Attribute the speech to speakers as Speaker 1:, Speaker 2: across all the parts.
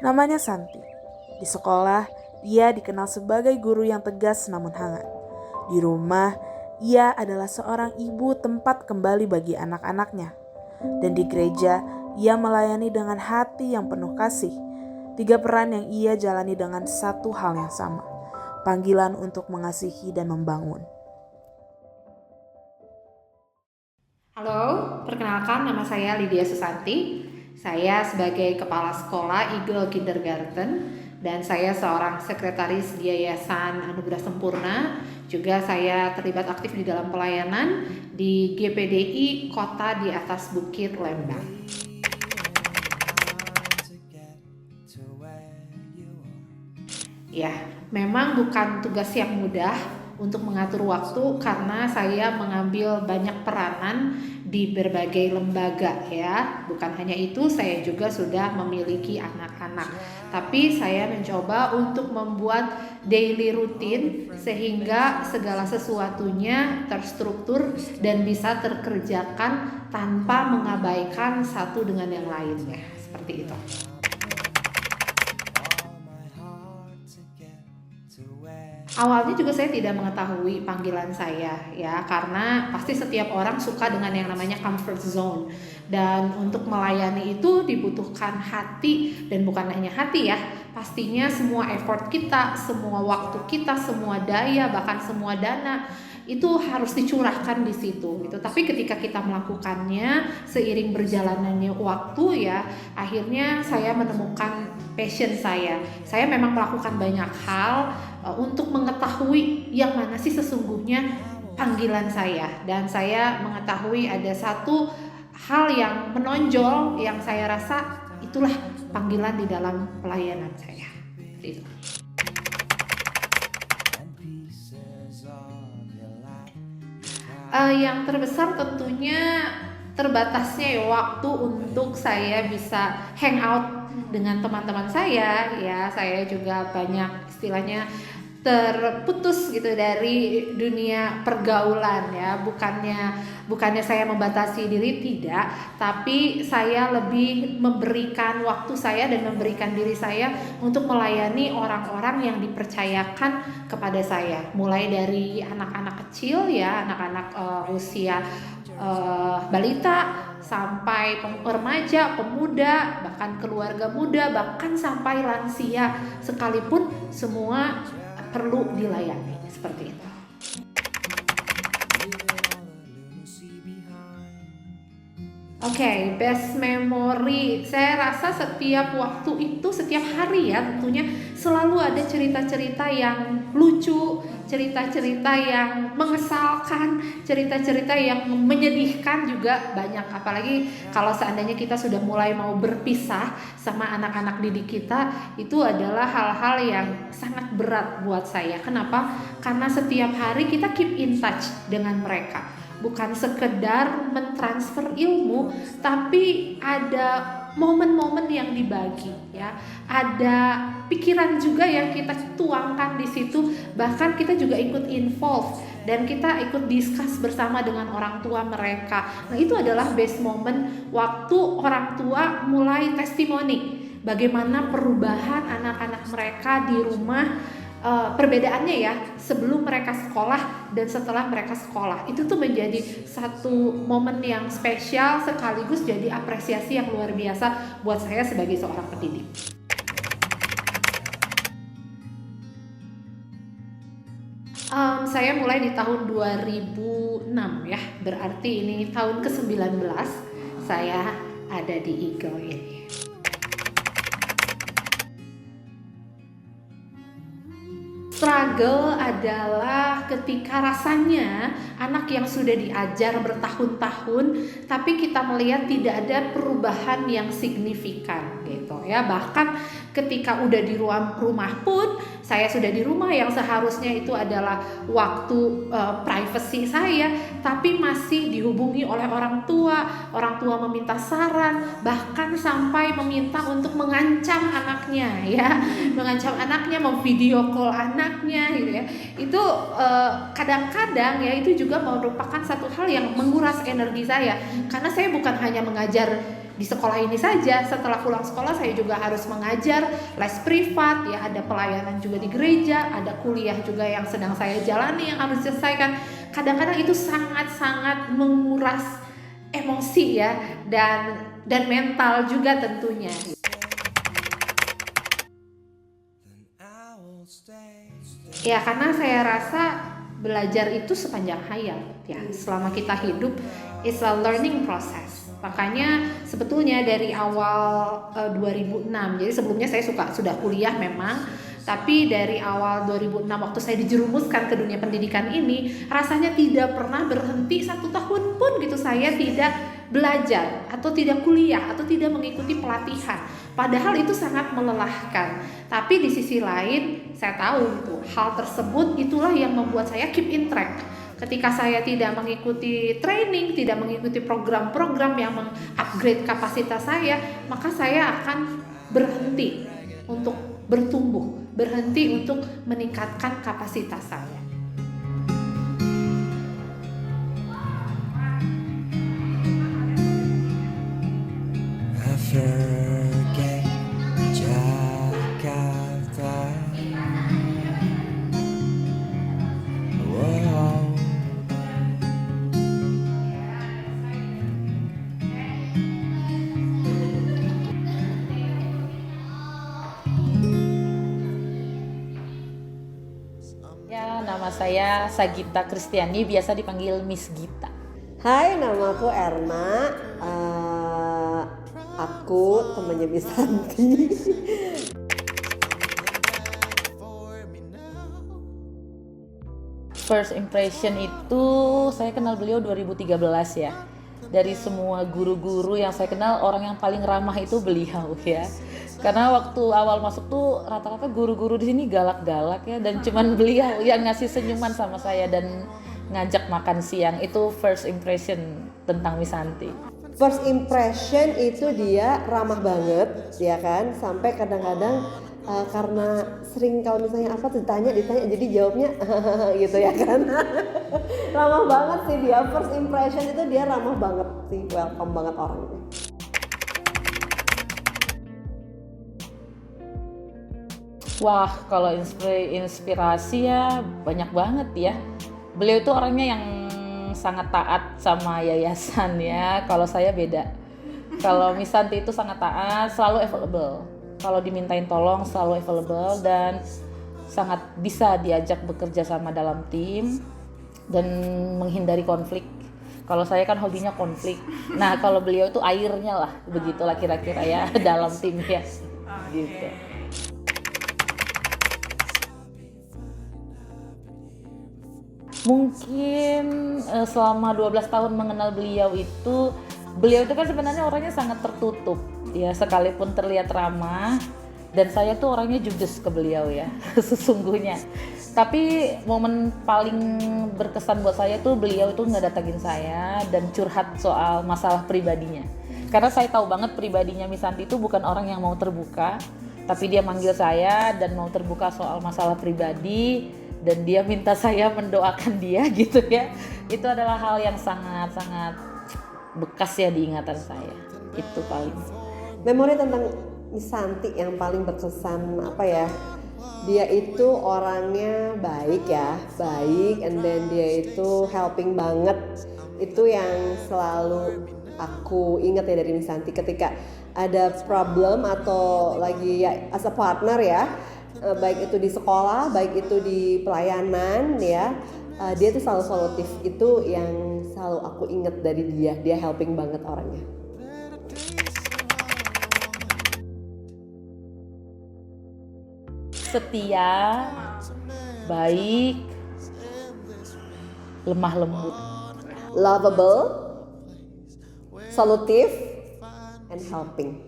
Speaker 1: Namanya Santi. Di sekolah, ia dikenal sebagai guru yang tegas namun hangat. Di rumah, ia adalah seorang ibu tempat kembali bagi anak-anaknya. Dan di gereja, ia melayani dengan hati yang penuh kasih. 3 peran yang ia jalani dengan satu hal yang sama. Panggilan untuk mengasihi dan membangun.
Speaker 2: Halo, perkenalkan nama saya Lydia Susanti. Saya sebagai Kepala Sekolah Eagle Kindergarten dan saya seorang sekretaris di Yayasan Anugerah Sempurna. Juga saya terlibat aktif di dalam pelayanan di GPDI Kota di Atas Bukit Lembang. Ya, memang bukan tugas yang mudah untuk mengatur waktu karena saya mengambil banyak peranan di berbagai lembaga ya. Bukan hanya itu, saya juga sudah memiliki anak-anak. Tapi saya mencoba untuk membuat daily rutin sehingga segala sesuatunya terstruktur dan bisa terkerjakan tanpa mengabaikan satu dengan yang lainnya. Seperti itu. Awalnya juga saya tidak mengetahui panggilan saya ya, karena pasti setiap orang suka dengan yang namanya comfort zone, dan untuk melayani itu dibutuhkan hati, dan bukan hanya hati ya, pastinya semua effort kita, semua waktu kita, semua daya, bahkan semua dana itu harus dicurahkan di situ gitu. Tapi ketika kita melakukannya seiring berjalannya waktu ya, akhirnya saya menemukan passion saya. Saya memang melakukan banyak hal untuk mengetahui yang mana sih sesungguhnya panggilan saya, dan saya mengetahui ada satu hal yang menonjol yang saya rasa itulah panggilan di dalam pelayanan saya. Seperti itu. Yang terbesar tentunya terbatasnya ya waktu untuk saya bisa hangout dengan teman-teman saya ya. Saya juga banyak istilahnya terputus gitu dari dunia pergaulan ya. Bukannya saya membatasi diri, tidak, tapi saya lebih memberikan waktu saya dan memberikan diri saya untuk melayani orang-orang yang dipercayakan kepada saya, mulai dari anak-anak kecil ya, anak-anak usia balita sampai remaja, pemuda, bahkan keluarga muda, bahkan sampai lansia sekalipun, semua perlu dilayani seperti itu. Oke, best memory. Saya rasa setiap waktu itu, setiap hari ya tentunya selalu ada cerita-cerita yang lucu, cerita-cerita yang mengesalkan, cerita-cerita yang menyedihkan juga banyak. Apalagi kalau seandainya kita sudah mulai mau berpisah sama anak-anak didik kita, itu adalah hal-hal yang sangat berat buat saya. Kenapa? Karena setiap hari kita keep in touch dengan mereka. Bukan sekedar mentransfer ilmu, tapi ada momen-momen yang dibagi ya, ada pikiran juga yang kita tuangkan di situ, bahkan kita juga ikut involve dan kita ikut discuss bersama dengan orang tua mereka. Nah, itu adalah best moment waktu orang tua mulai testimoni bagaimana perubahan anak-anak mereka di rumah. Perbedaannya ya, sebelum mereka sekolah dan setelah mereka sekolah, itu tuh menjadi satu momen yang spesial sekaligus jadi apresiasi yang luar biasa buat saya sebagai seorang pendidik. Saya mulai di tahun 2006 ya, berarti ini tahun ke-19 saya ada di Eagle ini. Struggle adalah ketika rasanya anak yang sudah diajar bertahun-tahun tapi kita melihat tidak ada perubahan yang signifikan gitu ya. Bahkan ketika udah di ruang rumah pun, saya sudah di rumah yang seharusnya itu adalah waktu privacy saya, tapi masih dihubungi oleh orang tua meminta saran, bahkan sampai meminta untuk mengancam anaknya ya, mengancam anaknya, memvideo call anaknya gitu ya. Itu kadang-kadang ya itu juga merupakan satu hal yang menguras energi saya, karena saya bukan hanya mengajar di sekolah ini saja. Setelah pulang sekolah saya juga harus mengajar les privat ya, ada pelayanan juga di gereja, ada kuliah juga yang sedang saya jalani yang harus diselesaikan. Kadang-kadang itu sangat-sangat menguras emosi ya, dan mental juga tentunya. Ya, karena saya rasa belajar itu sepanjang hayat ya. Selama kita hidup, it's a learning process. Makanya sebetulnya dari awal 2006, jadi sebelumnya saya sudah kuliah memang, tapi dari awal 2006 waktu saya dijerumuskan ke dunia pendidikan ini, rasanya tidak pernah berhenti 1 tahun pun gitu saya tidak belajar atau tidak kuliah atau tidak mengikuti pelatihan. Padahal itu sangat melelahkan. Tapi di sisi lain saya tahu gitu, hal tersebut itulah yang membuat saya keep in track. Ketika saya tidak mengikuti training, tidak mengikuti program-program yang mengupgrade kapasitas saya, maka saya akan berhenti untuk bertumbuh, berhenti untuk meningkatkan kapasitas saya.
Speaker 3: Forget Jakarta. Whoa.
Speaker 4: Ya, nama saya Sagita Kristiani, biasa dipanggil Miss Gita.
Speaker 5: Hai, nama aku Erna. Aku temannya Miss Santi.
Speaker 4: First impression itu saya kenal beliau 2013 ya. Dari semua guru-guru yang saya kenal, orang yang paling ramah itu beliau ya. Karena waktu awal masuk tuh rata-rata guru-guru di sini galak-galak ya, dan cuman beliau yang ngasih senyuman sama saya dan ngajak makan siang. Itu first impression tentang Miss Santi.
Speaker 5: First impression itu dia ramah banget, ya kan? Sampai kadang-kadang karena sering kalau misalnya apa ditanya jadi jawabnya gitu ya kan. Ramah banget sih dia. First impression itu dia ramah banget sih, welcome banget orangnya.
Speaker 4: Wah, kalau inspirasi ya banyak banget ya. Beliau itu orangnya yang sangat taat sama yayasan ya. Kalau saya beda. Kalau Miss Santi itu sangat taat, selalu available. Kalau dimintain tolong selalu available dan sangat bisa diajak bekerja sama dalam tim dan menghindari konflik. Kalau saya kan hobinya konflik. Nah, kalau beliau itu airnya lah, begitulah kira-kira ya dalam tim ya. Gitu. Mungkin selama 12 tahun mengenal beliau itu kan sebenarnya orangnya sangat tertutup ya, sekalipun terlihat ramah, dan saya tuh orangnya judes ke beliau ya sesungguhnya. Tapi momen paling berkesan buat saya tuh beliau itu ngedatengin saya dan curhat soal masalah pribadinya. Karena saya tahu banget pribadinya Miss Santi itu bukan orang yang mau terbuka, tapi dia manggil saya dan mau terbuka soal masalah pribadi. Dan dia minta saya mendoakan dia gitu ya. Itu adalah hal yang sangat-sangat bekas ya di ingatan saya. Itu paling.
Speaker 5: Memori tentang Miss Santi yang paling berkesan apa ya? Dia itu orangnya baik ya, baik, and then dia itu helping banget. Itu yang selalu aku ingat ya dari Miss Santi ketika ada problem atau lagi ya as a partner ya. Baik itu di sekolah, baik itu di pelayanan ya, dia tuh selalu solutif. Itu yang selalu aku inget dari dia helping banget orangnya.
Speaker 4: Setia, baik, lemah lembut,
Speaker 5: Lovable, solutif, and helping.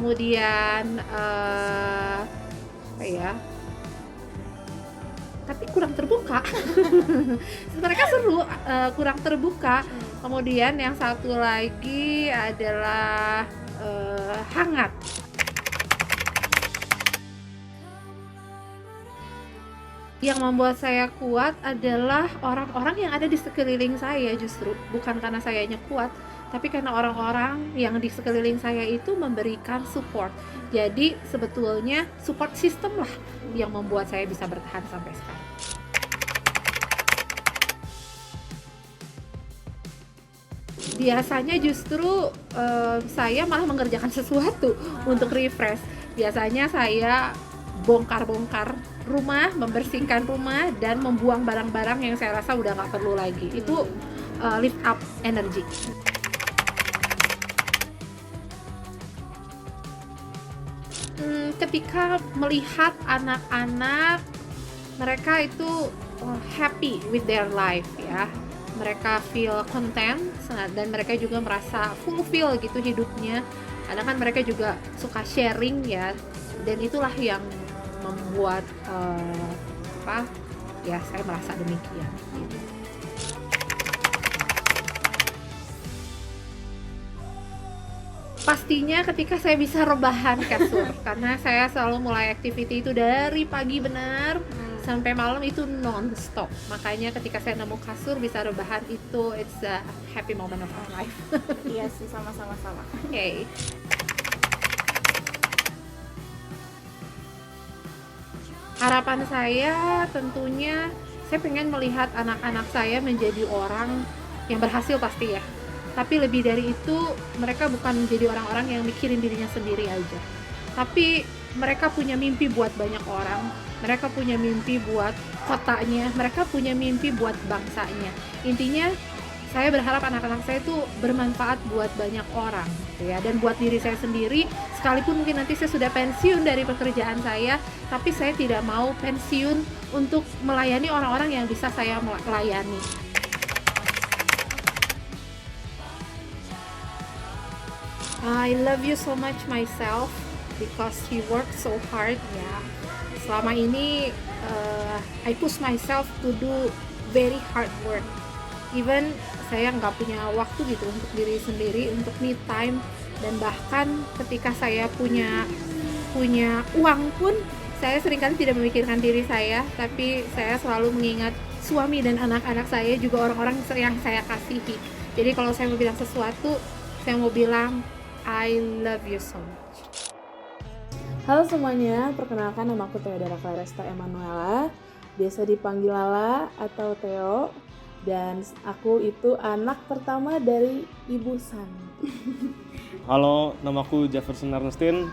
Speaker 2: kemudian apa ya, tapi kurang terbuka. Mereka seru, kurang terbuka. Kemudian yang satu lagi adalah hangat. Yang membuat saya kuat adalah orang-orang yang ada di sekeliling saya, justru bukan karena sayanya kuat, tapi karena orang-orang yang di sekeliling saya itu memberikan support. Jadi sebetulnya support system lah yang membuat saya bisa bertahan sampai sekarang. Biasanya justru saya malah mengerjakan sesuatu untuk refresh. Biasanya saya bongkar-bongkar rumah, membersihkan rumah, dan membuang barang-barang yang saya rasa udah nggak perlu lagi. Itu lift up energy. Ketika melihat anak-anak, mereka itu happy with their life ya. Mereka feel content dan mereka juga merasa fulfill gitu hidupnya. Karena kan mereka juga suka sharing ya, dan itulah yang membuat ya saya merasa demikian. Pastinya ketika saya bisa rebahan kasur, karena saya selalu mulai activity itu dari pagi benar sampai malam itu non-stop. Makanya ketika saya nemu kasur bisa rebahan itu it's a happy moment of our life.
Speaker 6: Iya sih, sama-sama.
Speaker 2: Okay. Harapan saya tentunya saya pengen melihat anak-anak saya menjadi orang yang berhasil pasti ya. Tapi lebih dari itu, mereka bukan menjadi orang-orang yang mikirin dirinya sendiri aja. Tapi mereka punya mimpi buat banyak orang. Mereka punya mimpi buat kotanya. Mereka punya mimpi buat bangsanya. Intinya, saya berharap anak-anak saya itu bermanfaat buat banyak orang. Ya. Dan buat diri saya sendiri, sekalipun mungkin nanti saya sudah pensiun dari pekerjaan saya, tapi saya tidak mau pensiun untuk melayani orang-orang yang bisa saya layani. I love you so much myself because he worked so hard ya. Selama ini I push myself to do very hard work. Even saya nggak punya waktu gitu untuk diri sendiri, untuk me time, dan bahkan ketika saya punya uang pun saya seringkali tidak memikirkan diri saya, tapi saya selalu mengingat suami dan anak-anak saya, juga orang-orang yang saya kasihi. Jadi kalau saya mau bilang sesuatu, saya mau bilang I love you so much.
Speaker 1: Halo semuanya, perkenalkan nama aku Theodora Claresta Emanuela, biasa dipanggil Lala atau Theo, dan aku itu anak pertama dari Ibu San.
Speaker 7: Halo, namaku Jefferson Ernestine,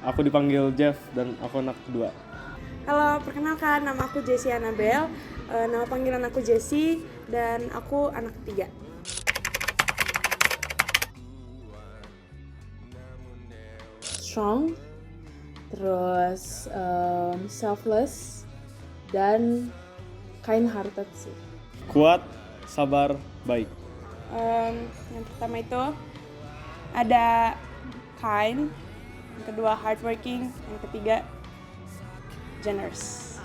Speaker 7: aku dipanggil Jeff dan aku anak kedua.
Speaker 6: Halo, perkenalkan nama aku Jessie Annabel, nama panggilan aku Jessie, dan aku anak ketiga.
Speaker 1: Strong, terus selfless, dan kind-hearted sih.
Speaker 7: Kuat, sabar, baik.
Speaker 6: Yang pertama itu ada kind, yang kedua hardworking, yang ketiga generous.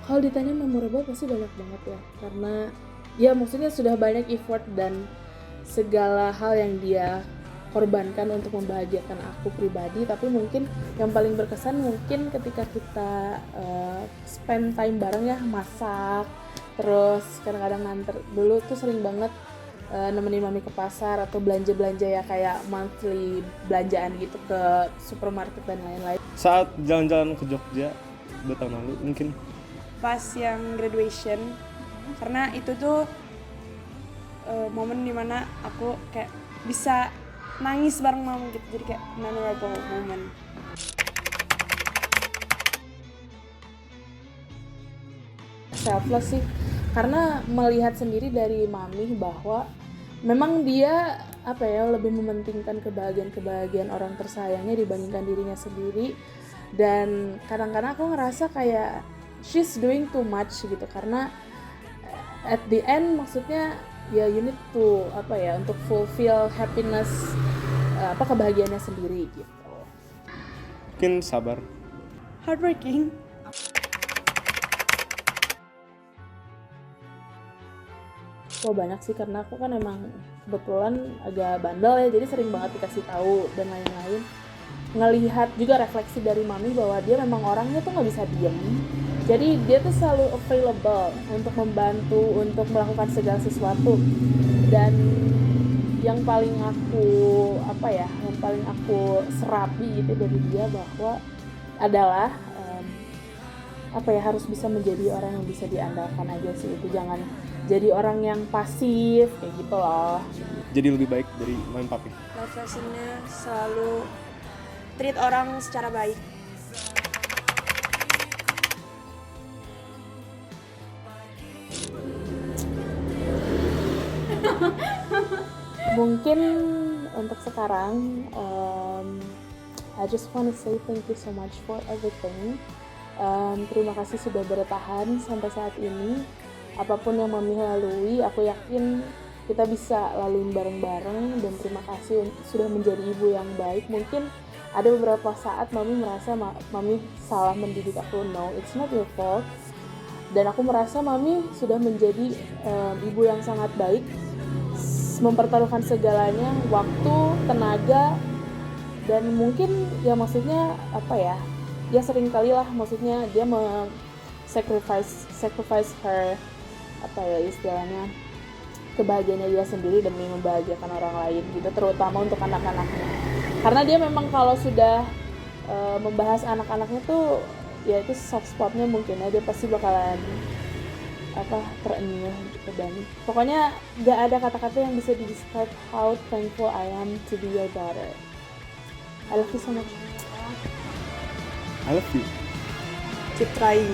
Speaker 1: Kalau ditanya memorable pasti banyak banget ya, karena ya maksudnya sudah banyak effort dan segala hal yang dia korbankan untuk membahagiakan aku pribadi. Tapi mungkin yang paling berkesan mungkin ketika kita spend time bareng ya, masak, terus kadang-kadang nganter. Dulu tuh sering banget nemenin mami ke pasar atau belanja-belanja ya, kayak monthly belanjaan gitu ke supermarket dan lain-lain.
Speaker 7: Saat jalan-jalan ke Jogja 2 tahun lalu mungkin.
Speaker 6: Pas yang graduation, karena itu tuh momen dimana aku kayak bisa nangis bareng mama gitu, jadi kayak memorable moment.
Speaker 1: Selfless sih, karena melihat sendiri dari mami bahwa memang dia lebih mementingkan kebahagiaan orang tersayangnya dibandingkan dirinya sendiri. Dan kadang-kadang aku ngerasa kayak she's doing too much gitu, karena at the end maksudnya ya you need to apa ya, untuk fulfill happiness, kebahagiaannya sendiri gitu.
Speaker 7: Mungkin sabar.
Speaker 6: Hardworking.
Speaker 1: Wah banyak sih, karena aku kan emang kebetulan agak bandel ya, jadi sering banget dikasih tahu dan lain-lain. Ngelihat juga refleksi dari mami bahwa dia memang orangnya tuh nggak bisa diem, jadi dia tuh selalu available untuk membantu, untuk melakukan segala sesuatu. Dan yang paling aku serapi gitu dari dia bahwa adalah harus bisa menjadi orang yang bisa diandalkan aja sih. Itu jangan jadi orang yang pasif kayak gitu loh.
Speaker 7: Jadi lebih baik dari main papi.
Speaker 6: Life lesson-nya selalu treat orang secara baik.
Speaker 1: Mungkin untuk sekarang I just want to say thank you so much for everything. Terima kasih sudah bertahan sampai saat ini. Apapun yang mami lalui, aku yakin kita bisa laluin bareng-bareng. Dan terima kasih sudah menjadi ibu yang baik. Mungkin ada beberapa saat mami merasa mami salah mendidik aku. No, it's not your fault. Dan aku merasa mami sudah menjadi ibu yang sangat baik, mempertaruhkan segalanya, waktu, tenaga, dan mungkin ya maksudnya ya sering kali lah, maksudnya dia sacrifice her istilahnya kebahagiaannya dia sendiri demi membahagiakan orang lain gitu, terutama untuk anak-anaknya. Karena dia memang kalau sudah membahas anak-anaknya tuh ya itu soft spotnya, mungkin ya dia pasti bakalan terenyuh gitu. Dan pokoknya gak ada kata-kata yang bisa di-describe how thankful I am to be your daughter. I love you so much.
Speaker 7: I love you.
Speaker 6: Keep trying.